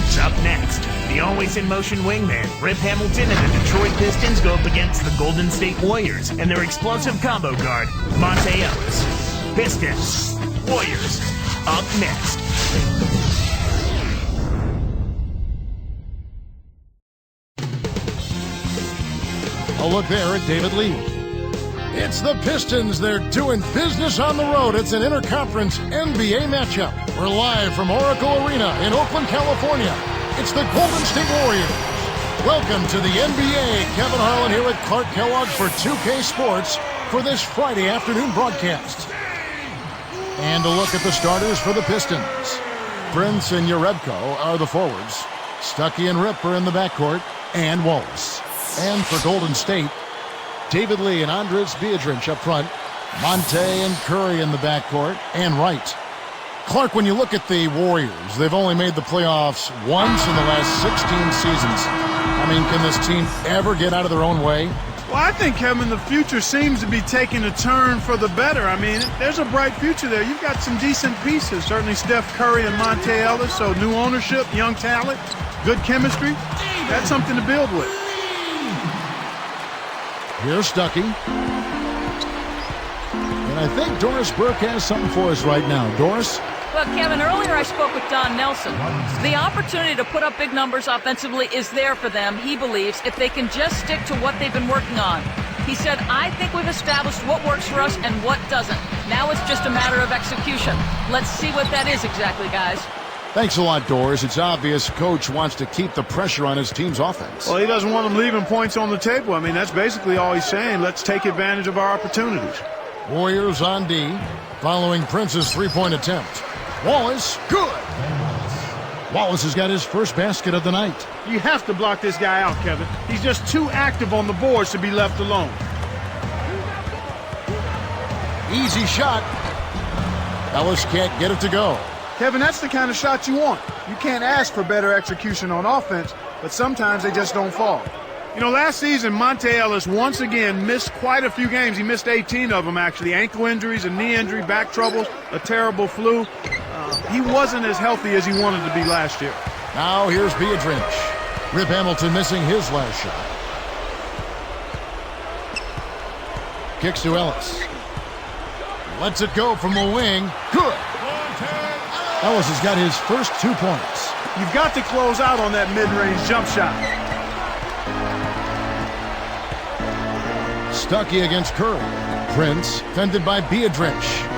Sports up next. The always-in-motion wingman, Rip Hamilton, and the Detroit Pistons go up against the Golden State Warriors and their explosive combo guard, Monte Ellis. Pistons, Warriors, up next. A look there at David Lee. It's the Pistons. They're doing business on the road. It's an interconference NBA matchup. We're live from Oracle Arena in Oakland, California. It's the Golden State Warriors. Welcome to the NBA. Kevin Harlan here with Clark Kellogg for 2K Sports for this Friday afternoon broadcast. And a look at the starters for the Pistons. Prince and Jerebko are the forwards. Stuckey and Rip are in the backcourt, and Wallace. And for Golden State, David Lee and Andres Biedrins up front, Monte and Curry in the backcourt, and Wright. Clark, when you look at the Warriors, they've only made the playoffs once in the last 16 seasons. I mean, can this team ever get out of their own way? Well, I think, Kevin, the future seems to be taking a turn for the better. I mean, there's a bright future there. You've got some decent pieces, certainly Steph Curry and Monte Ellis, so new ownership, young talent, good chemistry. That's something to build with. Here's Stuckey. And I think Doris Burke has something for us right now. Doris? Well, Kevin, earlier I spoke with Don Nelson. The opportunity to put up big numbers offensively is there for them, he believes, if they can just stick to what they've been working on. He said, I think we've established what works for us and what doesn't. Now it's just a matter of execution. Let's see what that is exactly, guys. Thanks a lot, Doris. It's obvious Coach wants to keep the pressure on his team's offense. Well, he doesn't want them leaving points on the table. I mean, that's basically all he's saying. Let's take advantage of our opportunities. Warriors on D, following Prince's three-point attempt. Wallace, good! Wallace has got his first basket of the night. You have to block this guy out, Kevin. He's just too active on the boards to be left alone. Easy shot. Ellis can't get it to go. Kevin, that's the kind of shot you want. You can't ask for better execution on offense, but sometimes they just don't fall. You know, last season, Monte Ellis once again missed quite a few games. He missed 18 of them, actually. Ankle injuries, a knee injury, back troubles, a terrible flu. He wasn't as healthy as he wanted to be last year. Now here's Biedrins. Rip Hamilton missing his last shot. Kicks to Ellis. Lets it go from the wing. Good. Ellis has got his first 2 points. You've got to close out on that mid-range jump shot. Stuckey against Curry. Prince fended by Biedrins.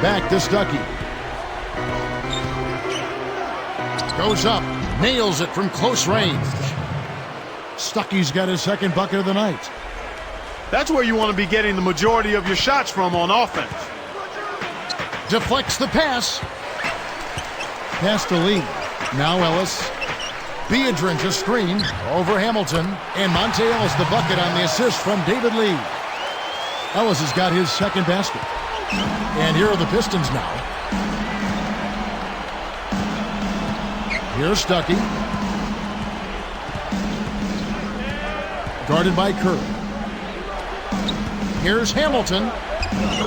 Back to Stuckey. Goes up. Nails it from close range. Stuckey's got his second bucket of the night. That's where you want to be getting the majority of your shots from on offense. Deflects the pass. Pass to Lee. Now Ellis. Biedrins a screen over Hamilton. And Monte Ellis the bucket on the assist from David Lee. Ellis has got his second basket. And here are the Pistons now. Here's Stuckey. Guarded by Curry. Here's Hamilton.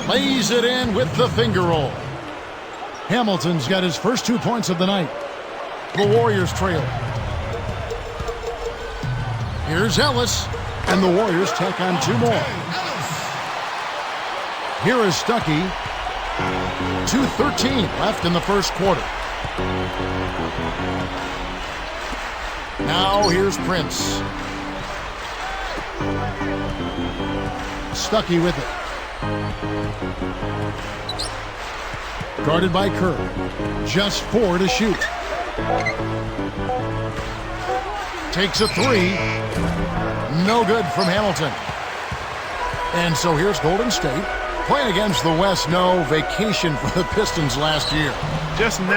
Lays it in with the finger roll. Hamilton's got his first 2 points of the night. The Warriors trail. Here's Ellis. And the Warriors tack on 2 more. Here is Stuckey. 2:13 left in the first quarter. Now here's Prince. Stuckey with it. Guarded by Curry. Just 4 to shoot. Takes a 3. No good from Hamilton. And so here's Golden State. Playing against the West, no vacation for the Pistons last year. Just 9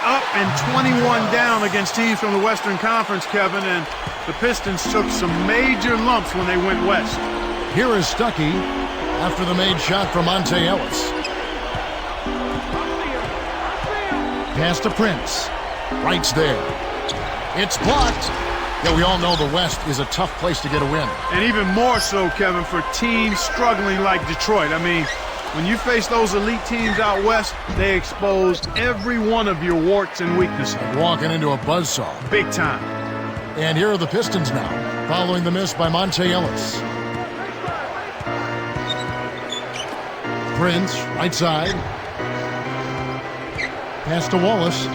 up and 21 down against teams from the Western Conference, Kevin, and the Pistons took some major lumps when they went west. Here is Stuckey after the made shot from Monte Ellis. Pass to Prince. Wright's there. It's blocked. Yeah, we all know the West is a tough place to get a win. And even more so, Kevin, for teams struggling like Detroit. I mean, When you face those elite teams out west, they expose every one of your warts and weaknesses. Walking into a buzzsaw. Big time. And here are the Pistons now, following the miss by Monte Ellis. Prince, right side. Pass to Wallace.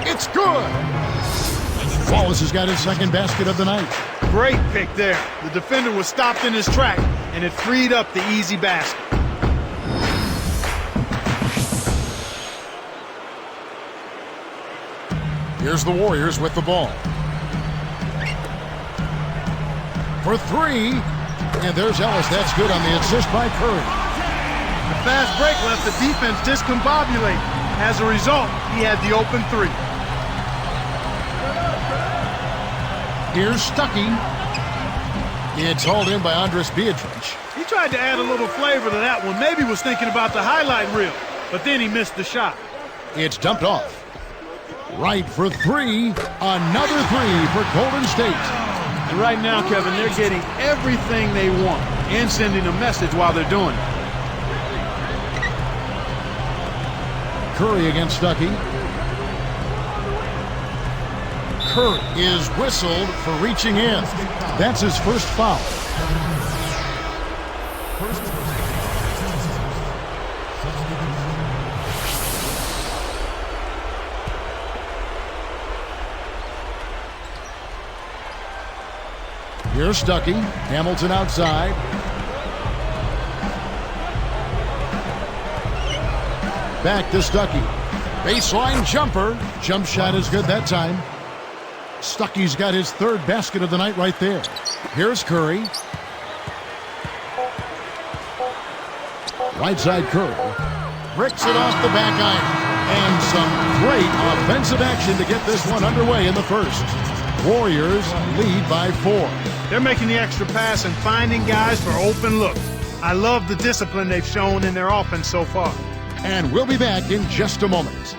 It's good! Wallace has got his second basket of the night. Great pick there. The defender was stopped in his track, and it freed up the easy basket. Here's the Warriors with the ball. For three. And there's Ellis. That's good on the assist by Curry. The fast break left the defense discombobulated. As a result, he had the open three. Here's Stuckey. It's hauled in by Andres Beatrice. He tried to add a little flavor to that one. Maybe was thinking about the highlight reel, but then he missed the shot. It's dumped off. Right for three. Another three for Golden State. And right now, Kevin, they're getting everything they want and sending a message while they're doing it. Curry against Stuckey. Curry is whistled for reaching in. That's his first foul. Here's Stuckey. Hamilton outside. Back to Stuckey. Baseline jumper. Jump shot is good that time. Stuckey's got his third basket of the night right there. Here's Curry. Right side Curry. Bricks it off the back iron. And some great offensive action to get this one underway in the first. Warriors lead by 4. They're making the extra pass and finding guys for open looks. I love the discipline they've shown in their offense so far. And we'll be back in just a moment.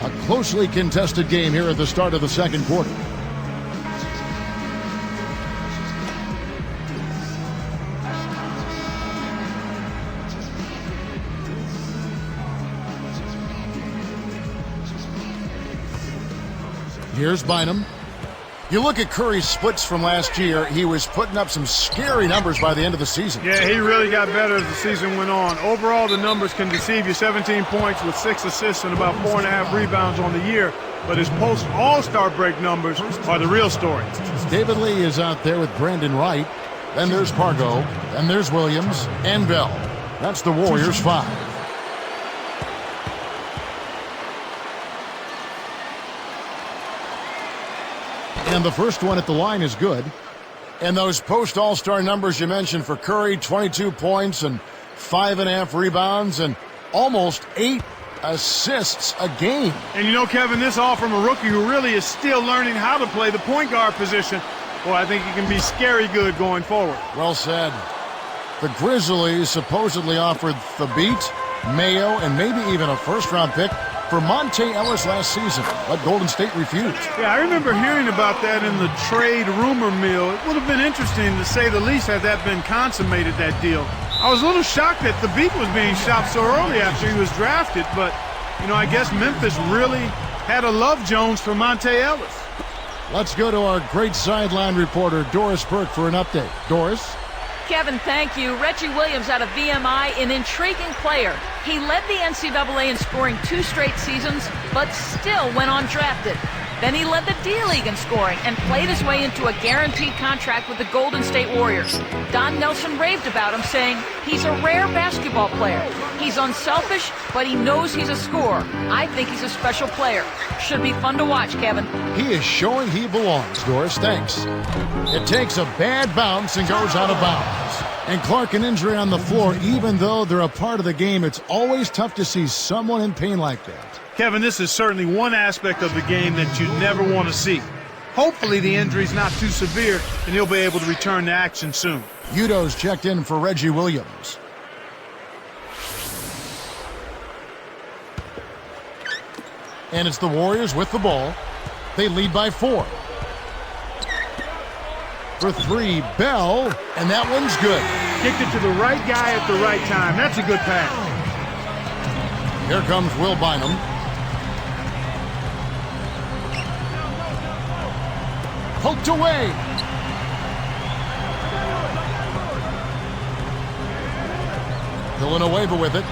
A closely contested game here at the start of the second quarter. Here's Bynum. You look at Curry's splits from last year, he was putting up some scary numbers by the end of the season. Yeah, he really got better as the season went on. Overall, the numbers can deceive you. 17 points with 6 assists and about 4.5 rebounds on the year. But his post-All-Star break numbers are the real story. David Lee is out there with Brandon Wright. Then there's Pargo. Then there's Williams and Bell. That's the Warriors' 5. And the first one at the line is good. And those post-All-Star numbers you mentioned for Curry, 22 points and 5.5 rebounds and almost 8 assists a game. And you know, Kevin, this all from a rookie who really is still learning how to play the point guard position. Boy, I think he can be scary good going forward. Well said. The Grizzlies supposedly offered Thabit, Mayo, and maybe even a first-round pick for Monte Ellis last season, but Golden State refused. Yeah, I remember hearing about that in the trade rumor mill. It would have been interesting, to say the least, had that been consummated, that deal. I was a little shocked that Thabit was being shopped so early after he was drafted, but, you know, I guess Memphis really had a love Jones for Monte Ellis. Let's go to our great sideline reporter, Doris Burke, for an update. Doris? Kevin, thank you. Reggie Williams out of VMI, an intriguing player. He led the NCAA in scoring 2 straight seasons, but still went undrafted. Then he led the D-League in scoring and played his way into a guaranteed contract with the Golden State Warriors. Don Nelson raved about him, saying he's a rare basketball player. He's unselfish, but he knows he's a scorer. I think he's a special player. Should be fun to watch, Kevin. He is showing he belongs, Doris. Thanks. It takes a bad bounce and goes out of bounds. And Clark, an injury on the floor. Even though they're a part of the game, it's always tough to see someone in pain like that. Kevin, this is certainly one aspect of the game that you never want to see. Hopefully the injury's not too severe and he'll be able to return to action soon. Udo's checked in for Reggie Williams. And it's the Warriors with the ball. They lead by 4. For 3, Bell, and that one's good. Kicked it to the right guy at the right time. That's a good pass. Here comes Will Bynum. Poked away. Villanueva with it.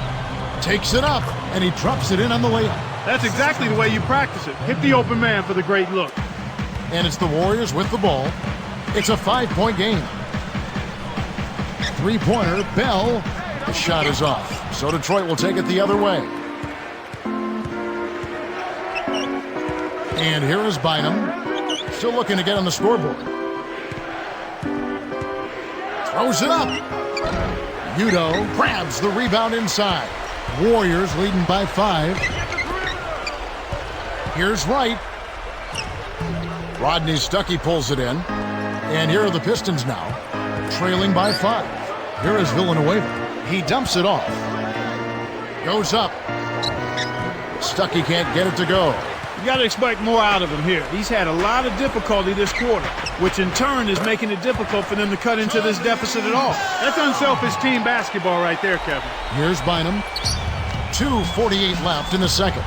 Takes it up, and he drops it in on the layup. That's exactly the way you practice it. Hit the open man for the great look. And it's the Warriors with the ball. It's a 5-point game. 3-pointer, Bell. The shot is off. So Detroit will take it the other way. And here is Bynum. Still looking to get on the scoreboard. Throws it up. Udo grabs the rebound inside. Warriors leading by 5. Here's Wright. Rodney Stuckey pulls it in. And here are the Pistons now, trailing by 5. Here is Villanueva. He dumps it off. Goes up. Stuckey can't get it to go. You got to expect more out of him here. He's had a lot of difficulty this quarter, which in turn is making it difficult for them to cut into this deficit at all. That's unselfish team basketball right there, Kevin. Here's Bynum. 2:48 left in the second.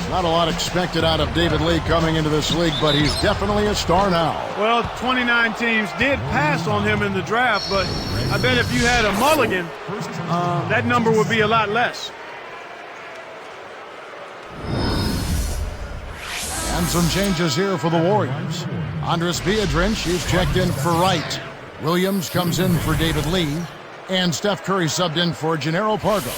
Not a lot expected out of David Lee coming into this league, but he's definitely a star now. Well, 29 teams did pass on him in the draft, but I bet if you had a mulligan, that number would be a lot less. And some changes here for the Warriors. Andres Biedrins is checked in for Wright. Williams comes in for David Lee. And Steph Curry subbed in for Gennaro Pargo.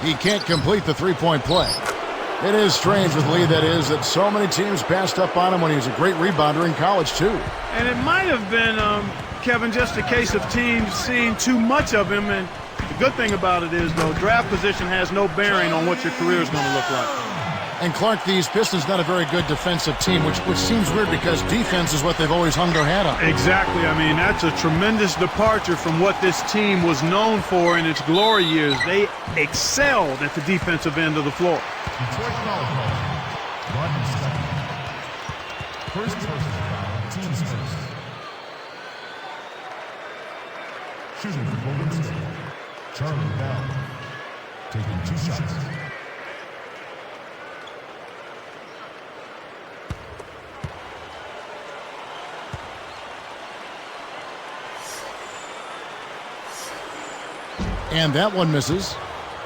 He can't complete the three-point play. It is strange with Lee, that is, that so many teams passed up on him when he was a great rebounder in college, too. And it might have been, Kevin, just a case of teams seeing too much of him. And the good thing about it is, though, draft position has no bearing on what your career is going to look like. And Clark, these Pistons not a very good defensive team, which seems weird because defense is what they've always hung their hat on. Exactly. I mean, that's a tremendous departure from what this team was known for in its glory years. They excelled at the defensive end of the floor. First personal foul, team's first. Shooting for Golden State, Charlie Bell, taking 2 shots. And that one misses.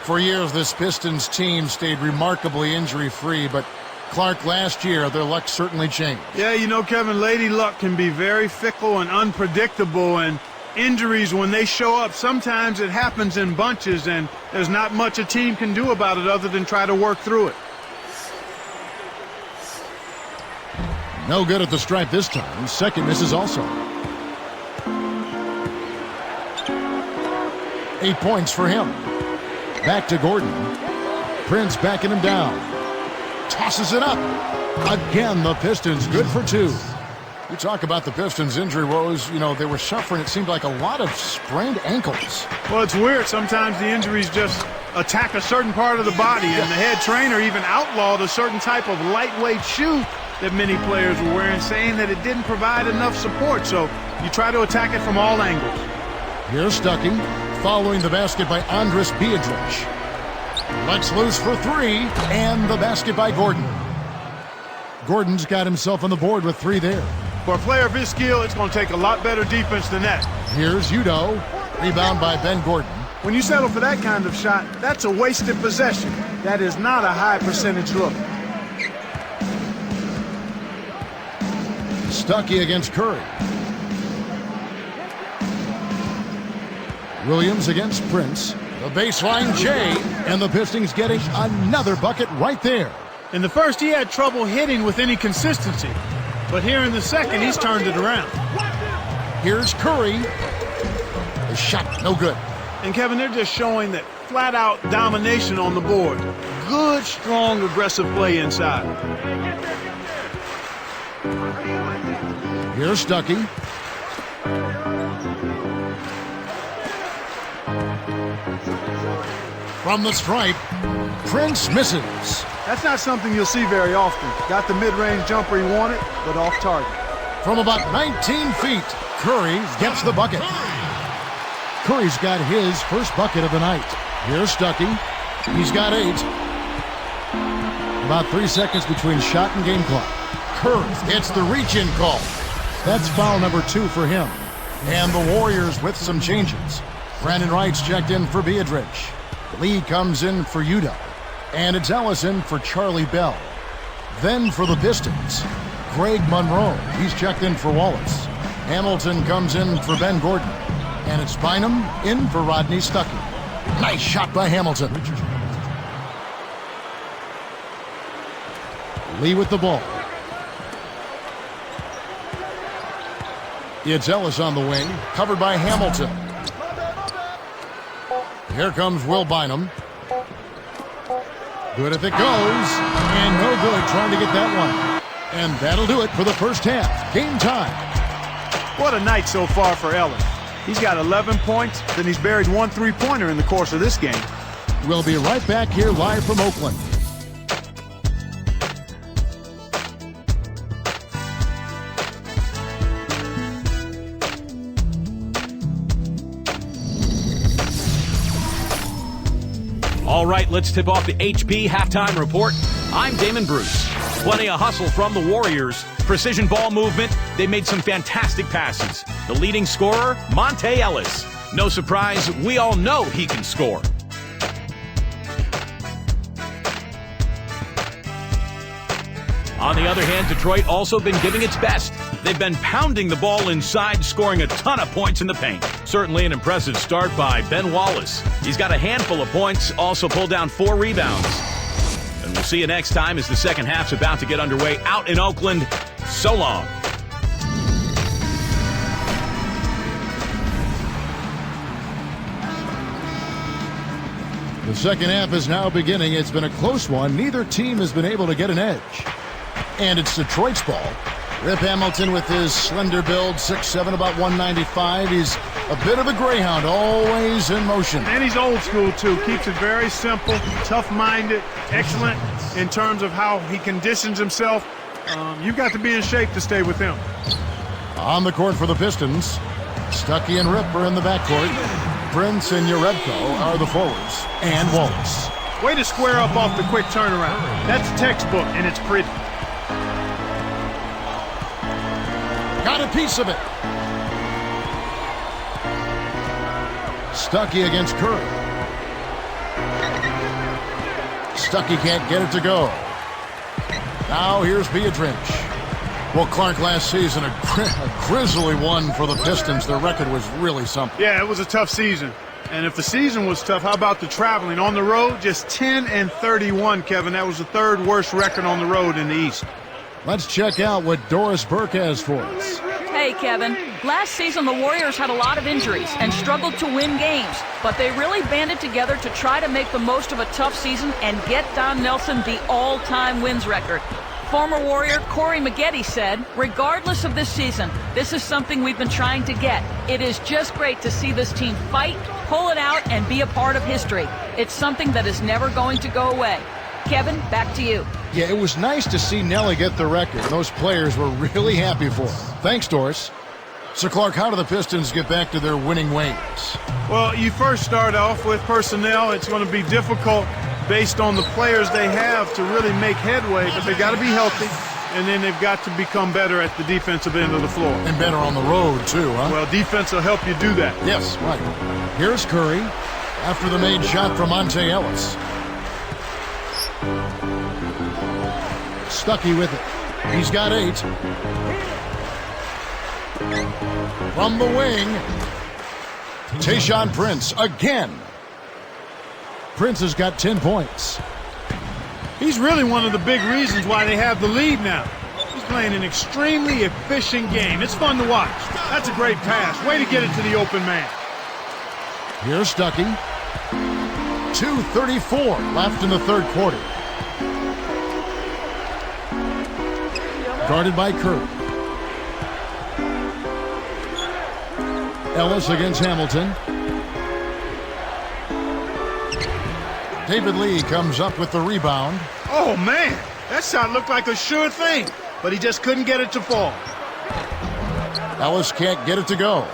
For years, this Pistons team stayed remarkably injury-free, but Clark, last year, their luck certainly changed. Yeah, you know, Kevin, Lady Luck can be very fickle and unpredictable, and injuries, when they show up, sometimes it happens in bunches, and there's not much a team can do about it other than try to work through it. No good at the stripe this time. Second misses also. 8 points for him. Back to Gordon. Prince backing him down. Tosses it up. Again, the Pistons good for 2. You talk about the Pistons' injury woes. You know, they were suffering, it seemed like, a lot of sprained ankles. Well, it's weird. Sometimes the injuries just attack a certain part of the body, and the head trainer even outlawed a certain type of lightweight shoe that many players were wearing, saying that it didn't provide enough support. So you try to attack it from all angles. Here's Stuckey, following the basket by Andres Biedrins. Lets loose for 3, and the basket by Gordon. Gordon's got himself on the board with 3 there. For a player of his skill, it's going to take a lot better defense than that. Here's Udo. Rebound by Ben Gordon. When you settle for that kind of shot, that's a wasted possession. That is not a high percentage look. Stuckey against Curry. Williams against Prince. The baseline J, and the Pistons getting another bucket right there. In the first, he had trouble hitting with any consistency. But here in the second, he's turned it around. Here's Curry. The shot, no good. And, Kevin, they're just showing that flat-out domination on the board. good, strong, aggressive play inside. Here's Stuckey. From the stripe, Prince misses. That's not something you'll see very often. Got the mid-range jumper he wanted, but off target. From about 19 feet, Curry gets the bucket. Curry's got his first bucket of the night. Here's Stuckey. He's got 8. About 3 seconds between shot and game clock. Curry gets the reach-in call. That's foul number 2 for him. And the Warriors with some changes. Brandon Wright's checked in for Beadrich. Lee comes in for Udo. And it's Ellison for Charlie Bell. Then for the Pistons, Greg Monroe. He's checked in for Wallace. Hamilton comes in for Ben Gordon. And it's Bynum in for Rodney Stuckey. Nice shot by Hamilton. Lee with the ball. It's Ellis on the wing, covered by Hamilton. Here comes Will Bynum. Good if it goes, and no good trying to get that one. And that'll do it for the first half. Game time. What a night so far for Ellis. He's got 11 points, then he's buried 1 3-pointer in the course of this game. We'll be right back here live from Oakland. All right, let's tip off the HP halftime report. I'm Damon Bruce. Plenty of hustle from the Warriors. Precision ball movement. They made some fantastic passes. The leading scorer, Monte Ellis. No surprise, we all know he can score. On the other hand, Detroit also been giving its best. They've been pounding the ball inside, scoring a ton of points in the paint. Certainly an impressive start by Ben Wallace. He's got a handful of points, also pulled down 4 rebounds. And we'll see you next time as the second half's about to get underway out in Oakland. So long. The second half is now beginning. It's been a close one. Neither team has been able to get an edge. And it's Detroit's ball. Rip Hamilton with his slender build, 6'7", about 195. He's a bit of a greyhound, always in motion. And he's old school, too. Keeps it very simple, tough-minded, excellent in terms of how he conditions himself. You've got to be in shape to stay with him. On the court for the Pistons, Stuckey and Rip are in the backcourt. Prince and Yarebko are the forwards. And Wallace. Way to square up off the quick turnaround. That's textbook, and it's pretty. Got a piece of it. Stuckey against Curry. Stuckey can't get it to go. Now here's Beadrich. Well, Clark, last season, a grisly one for the Pistons. Their record was really something. Yeah, it was a tough season. And if the season was tough, how about the traveling? On the road, just 10-31, Kevin. That was the 3rd worst record on the road in the East. Let's check out what Doris Burke has for us. Hey, Kevin. Last season, the Warriors had a lot of injuries and struggled to win games, but they really banded together to try to make the most of a tough season and get Don Nelson the all-time wins record. Former Warrior Corey Maggette said, regardless of this season, this is something we've been trying to get. It is just great to see this team fight, pull it out, and be a part of history. It's something that is never going to go away. Kevin, back to you. Yeah, it was nice to see Nelly get the record. Those players were really happy for him. Thanks, Doris. So, Clark, how do the Pistons get back to their winning ways? Well, you first start off with personnel. It's going to be difficult based on the players they have to really make headway, but they've got to be healthy, and then they've got to become better at the defensive end of the floor. And better on the road, too, huh? Well, defense will help you do that. Yes, right. Here's Curry after the made shot from Monte Ellis. Stuckey with it. He's got 8. From the wing, Tayshaun Prince again. Prince has got 10 points. He's really one of the big reasons why they have the lead now. He's playing an extremely efficient game. It's fun to watch. That's a great pass. Way to get it to the open man. Here's Stuckey. 2:34 left in the third quarter. Guarded by Curry. Ellis against Hamilton. David Lee comes up with the rebound. Oh, man. That shot looked like a sure thing, but he just couldn't get it to fall. Ellis can't get it to go.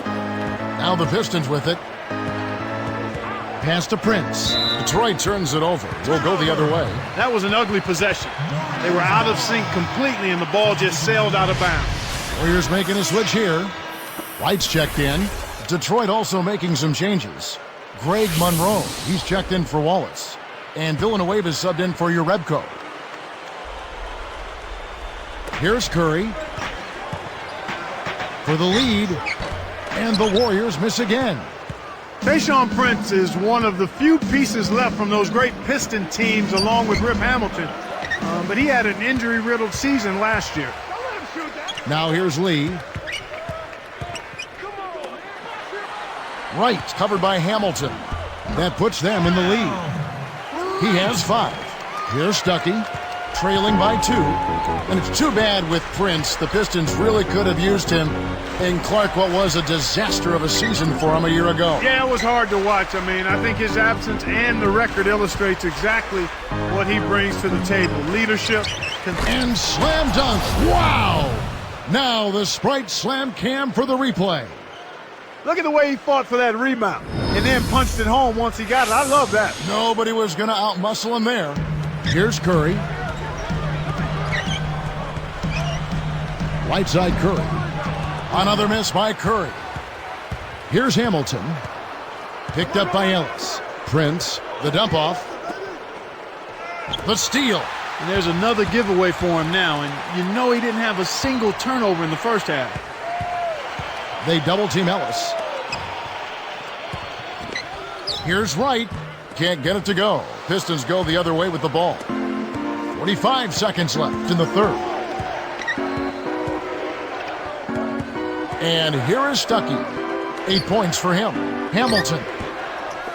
Now the Pistons with it. Pass to Prince. Detroit turns it over. Will go the other way. That was an ugly possession. They were out of sync completely, and the ball just sailed out of bounds. Warriors making a switch here. White's checked in. Detroit also making some changes. Greg Monroe, he's checked in for Wallace. And Villanueva subbed in for Urebko. Here's Curry for the lead. And the Warriors miss again. Tayshaun Prince is one of the few pieces left from those great Piston teams along with Rip Hamilton. But he had an injury-riddled season last year. Now here's Lee. Wright covered by Hamilton. That puts them in the lead. He has 5. Here's Stuckey, trailing by 2. And it's too bad with Prince. The Pistons really could have used him in Clark, what was a disaster of a season for him a year ago. Yeah, it was hard to watch. I mean, I think his absence and the record illustrates exactly what he brings to the table. Leadership. And slam dunk. Wow! Now the Sprite slam cam for the replay. Look at the way he fought for that rebound and then punched it home once he got it. I love that. Nobody was going to outmuscle him there. Here's Curry. Right side Curry. Another miss by Curry. Here's Hamilton. Picked up by Ellis. Prince, the dump off. The steal. And there's another giveaway for him now, and you know he didn't have a single turnover in the first half. They double team Ellis. Here's Wright. Can't get it to go. Pistons go the other way with the ball. 45 seconds left in the third. And here is Stuckey. 8 points for him. Hamilton.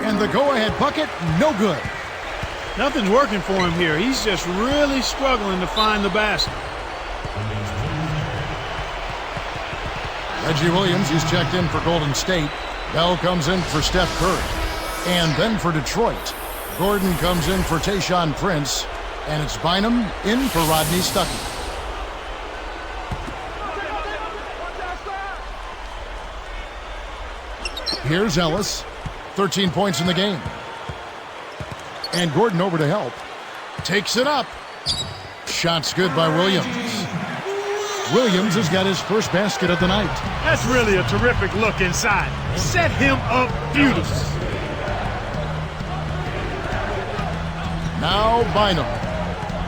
And the go-ahead bucket, no good. Nothing's working for him here. He's just really struggling to find the basket. Reggie Williams, he's checked in for Golden State. Bell comes in for Steph Curry. And then for Detroit, Gordon comes in for Tayshaun Prince. And it's Bynum in for Rodney Stuckey. Here's Ellis. 13 points in the game. And Gordon over to help. Takes it up. Shot's good by Williams. Williams has got his first basket of the night. That's really a terrific look inside. Set him up beautiful. Now Bynum.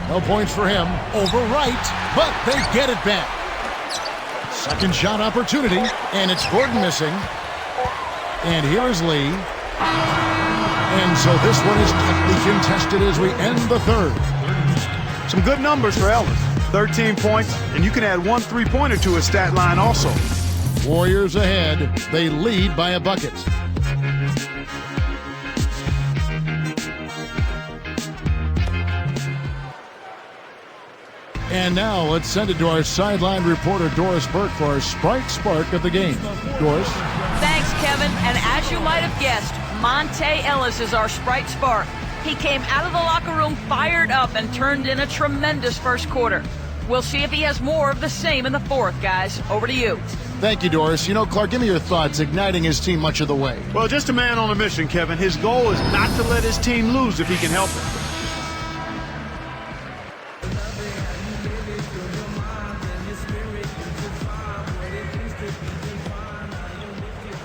No points for him. Over Wright, but they get it back. Second shot opportunity, and it's Gordon missing. And here is Lee. And so this one is tightly contested as we end the third. Some good numbers for Ellis. 13 points, and you can add 1 3-pointer to his stat line also. Warriors ahead. They lead by a bucket. And now let's send it to our sideline reporter, Doris Burke, for our Sprite Spark of the game. Doris? Thanks, Kevin. And as you might have guessed, Monte Ellis is our Sprite Spark. He came out of the locker room fired up and turned in a tremendous first quarter. We'll see if he has more of the same in the fourth, guys. Over to you. Thank you, Doris. You know, Clark, give me your thoughts, igniting his team much of the way. Well, just a man on a mission, Kevin. His goal is not to let his team lose if he can help it.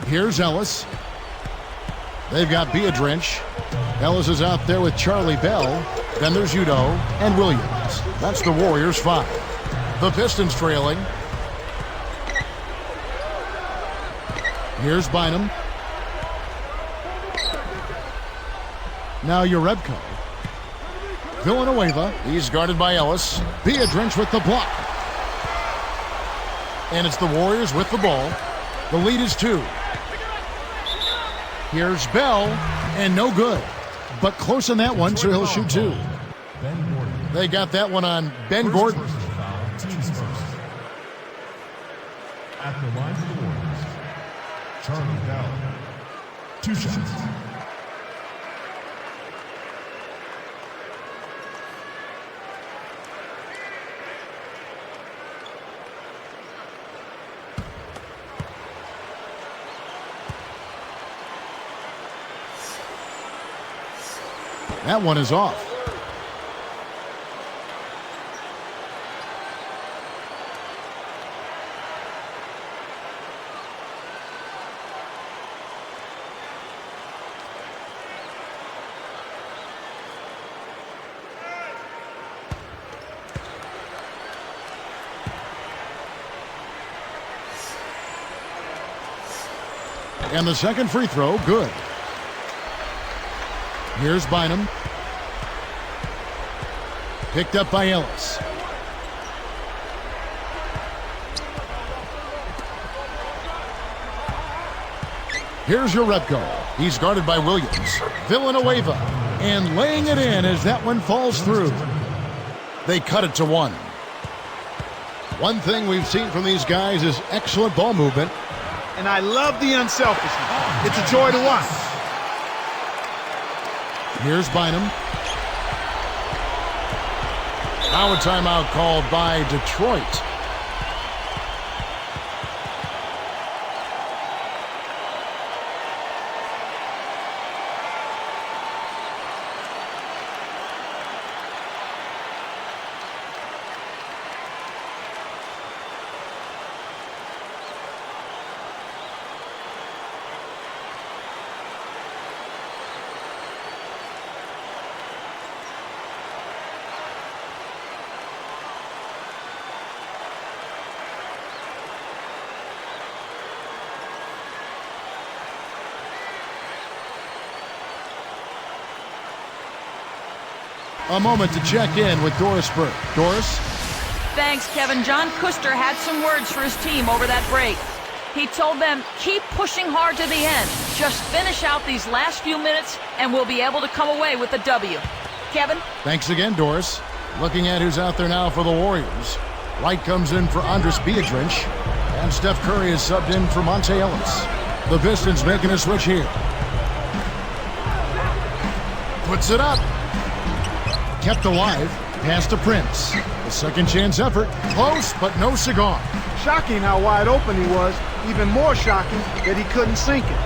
Here's Ellis. They've got Beadrinch. Ellis is out there with Charlie Bell. Then there's Udo and Williams. That's the Warriors' 5. The Pistons trailing. Here's Bynum. Now Urebko. Villanueva. He's guarded by Ellis. Beadrinch with the block. And it's the Warriors with the ball. The lead is 2. Here's Bell, and no good. but close on that one, so he'll shoot 2. Ben Gordon. They got that one on Ben Gordon. First personal foul, teams first. At the line for the Warriors, Charlie Bell. 2 shots. That one is off. And the second free throw, good. Here's Bynum. Picked up by Ellis. Here's Urebko. He's guarded by Williams. Villanueva. And laying it in as that one falls through. They cut it to 1. One thing we've seen from these guys is excellent ball movement. And I love the unselfishness. It's a joy to watch. Here's Bynum. Now a timeout called by Detroit. A moment to check in with Doris Burke. Doris? Thanks, Kevin. John Kuster had some words for his team over that break. He told them, keep pushing hard to the end. Just finish out these last few minutes, and we'll be able to come away with a W. Kevin? Thanks again, Doris. Looking at who's out there now for the Warriors. White comes in for Andres Beatrice, and Steph Curry is subbed in for Monte Ellis. The Pistons making a switch here. Puts it up. Kept alive. Pass to Prince. The second chance effort. Close, but no cigar. Shocking how wide open he was. Even more shocking that he couldn't sink it.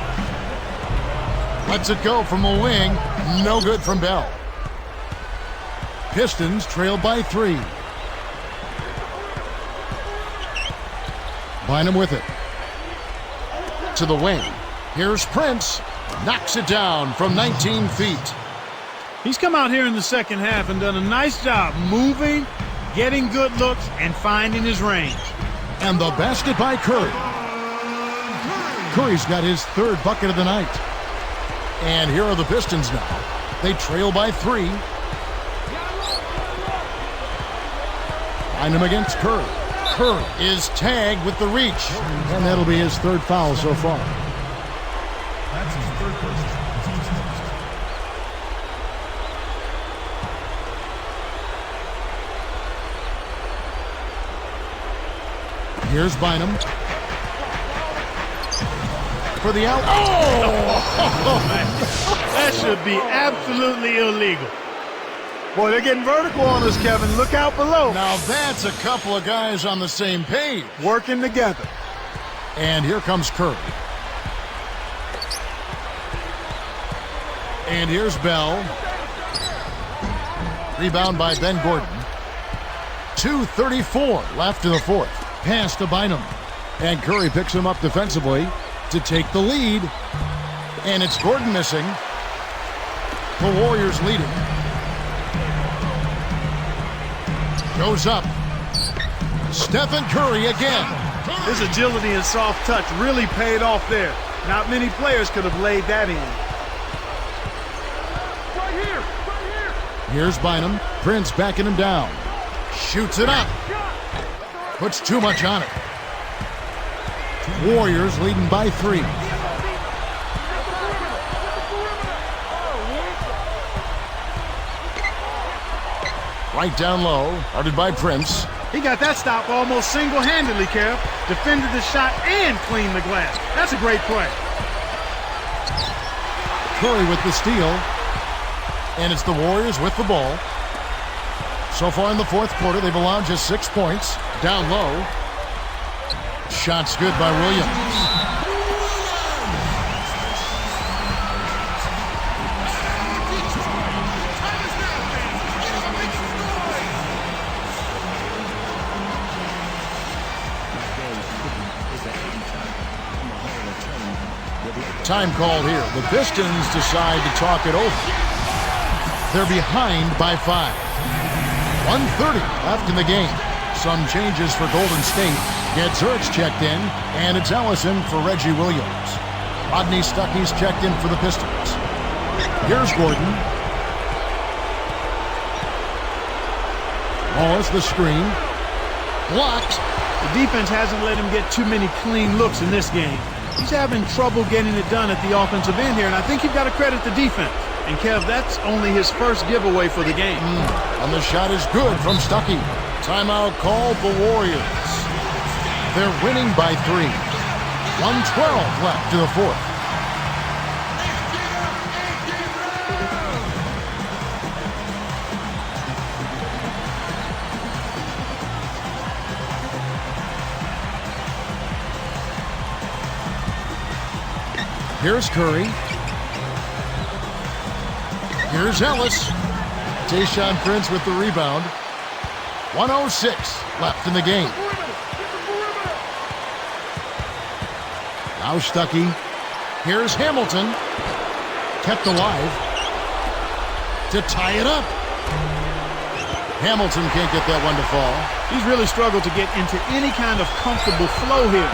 Lets it go from a wing. No good from Bell. Pistons trail by 3. Bynum with it. To the wing. Here's Prince. Knocks it down from 19 feet. He's come out here in the second half and done a nice job moving, getting good looks, and finding his range. And the basket by Curry. Curry's got his 3rd bucket of the night. And here are the Pistons now. They trail by 3. Find him against Curry. Curry is tagged with the reach. And that'll be his 3rd foul so far. That's his 3rd personal. Teams first. Here's Bynum. For the out. Oh! That should be absolutely illegal. Boy, they're getting vertical on us, Kevin. Look out below. Now that's a couple of guys on the same page. Working together. And here comes Curry. And here's Bell. Rebound by Ben Gordon. 2:34 left in the 4th. Pass to Bynum. And Curry picks him up defensively to take the lead. And it's Gordon missing. The Warriors leading. Goes up. Stephen Curry again. His agility and soft touch really paid off there. Not many players could have laid that in. Here's Bynum. Prince backing him down. Shoots it up. Puts too much on it. Warriors leading by 3. Right down low, guarded by Prince. He got that stop almost single-handedly, Kev. Defended the shot and cleaned the glass. That's a great play. Curry with the steal. And it's the Warriors with the ball. So far in the fourth quarter, they've allowed just 6 points. Down low. Shot's good by Williams. Time called here. The Pistons decide to talk it over. They're behind by 5. 1:30 left in the game. Some changes for Golden State. Get Zurich checked in, and it's Ellison for Reggie Williams. Rodney Stuckey's checked in for the Pistons. Here's Gordon. Wallace the screen. Blocked. The defense hasn't let him get too many clean looks in this game. He's having trouble getting it done at the offensive end here, and I think you've got to credit the defense. And, Kev, that's only his first giveaway for the game. And the shot is good from Stuckey. Timeout called the Warriors. They're winning by 3. 1:12 left to the fourth. Here's Curry. Here's Ellis. Tayshaun Prince with the rebound. 1:06 left in the game. Now Stuckey. Here's Hamilton. Kept alive. To tie it up. Hamilton can't get that one to fall. He's really struggled to get into any kind of comfortable flow here.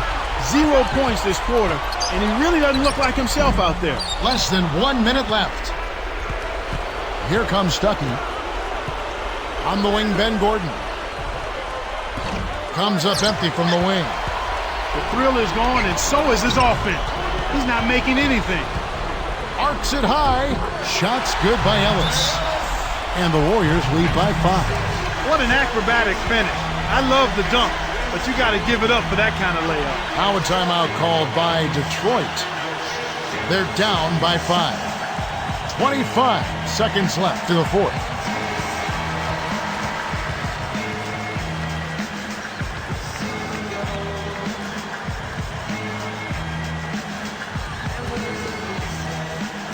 0 points this quarter, and he really doesn't look like himself out there. Less than 1 minute left. Here comes Stuckey. On the wing, Ben Gordon. Comes up empty from the wing. The thrill is gone, and so is his offense. He's not making anything. Arcs it high. Shots good by Ellis. And the Warriors lead by 5. What an acrobatic finish. I love the dunk, but you got to give it up for that kind of layup. Now a timeout called by Detroit. They're down by 5. 25 seconds left to the fourth.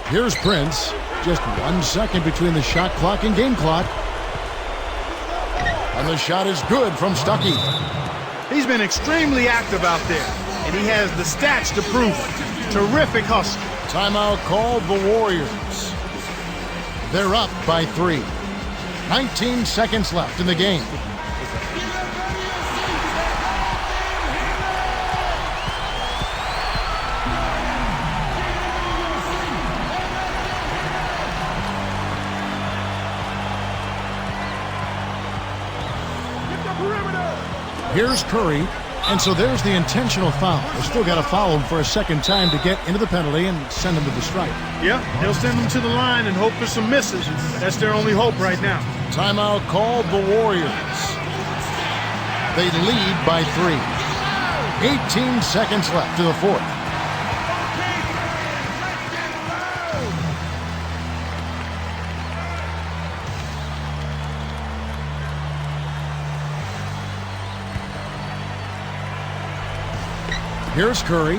Here's Prince. Just 1 second between the shot clock and game clock. And the shot is good from Stuckey. He's been extremely active out there, and he has the stats to prove it. Terrific hustle. Timeout called the Warriors. They're up by 3. 19 seconds left in the game. Here's Curry, and so there's the intentional foul. They've still got to foul him for a second time to get into the penalty and send him to the strike. Yeah, they'll send him to the line and hope for some misses. That's their only hope right now. Timeout called the Warriors. They lead by 3. 18 seconds left to the fourth. Here's Curry.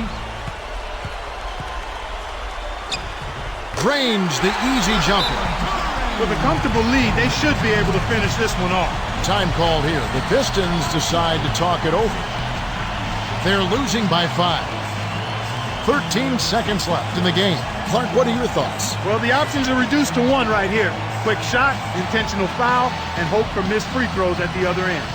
Drains the easy jumper. With a comfortable lead, they should be able to finish this one off. Time called here. The Pistons decide to talk it over. They're losing by 5. 13 seconds left in the game. Clark, what are your thoughts? Well, the options are reduced to 1 right here. Quick shot, intentional foul, and hope for missed free throws at the other end.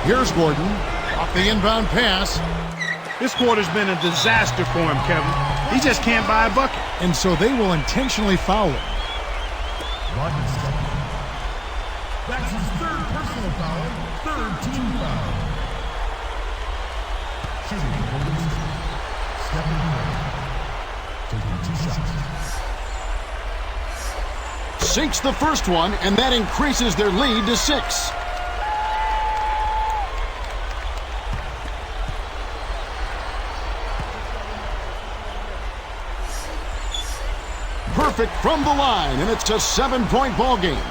Here's Gordon. Off the inbound pass. This quarter's been a disaster for him, Kevin. He just can't buy a bucket. And so they will intentionally foul him. Rodman stepping in. That's his third personal foul, third team foul. Shooting for Golden State. Stepping in. Taking 2 shots. Sinks the first one, and that increases their lead to 6. Perfect from the line, and it's a 7-point ball game.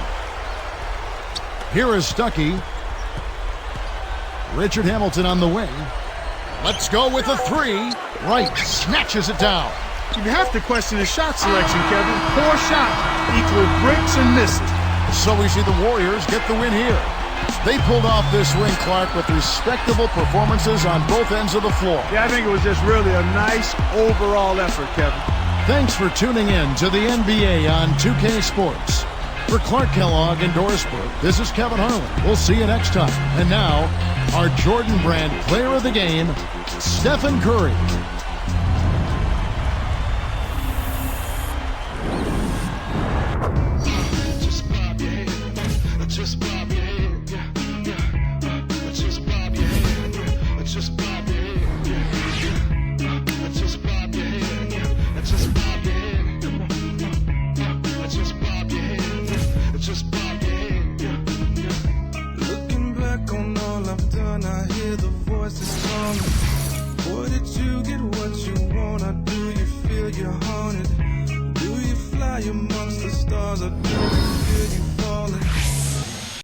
Here is Stuckey. Richard Hamilton on the wing. Let's go with a 3. Wright snatches it down. You have to question his shot selection, Kevin. Poor shot equal bricks and misses. So we see the Warriors get the win here. They pulled off this win, Clark, with respectable performances on both ends of the floor. Yeah, I think it was just really a nice overall effort, Kevin. Thanks for tuning in to the NBA on 2K Sports. For Clark Kellogg and Doris Burke, this is Kevin Harlan. We'll see you next time. And now, our Jordan Brand Player of the Game, Stephen Curry. Looking back on all I've done, I hear the voices calling. Boy, did you get what you want, or do you feel you're haunted? Do you fly amongst the stars, or do you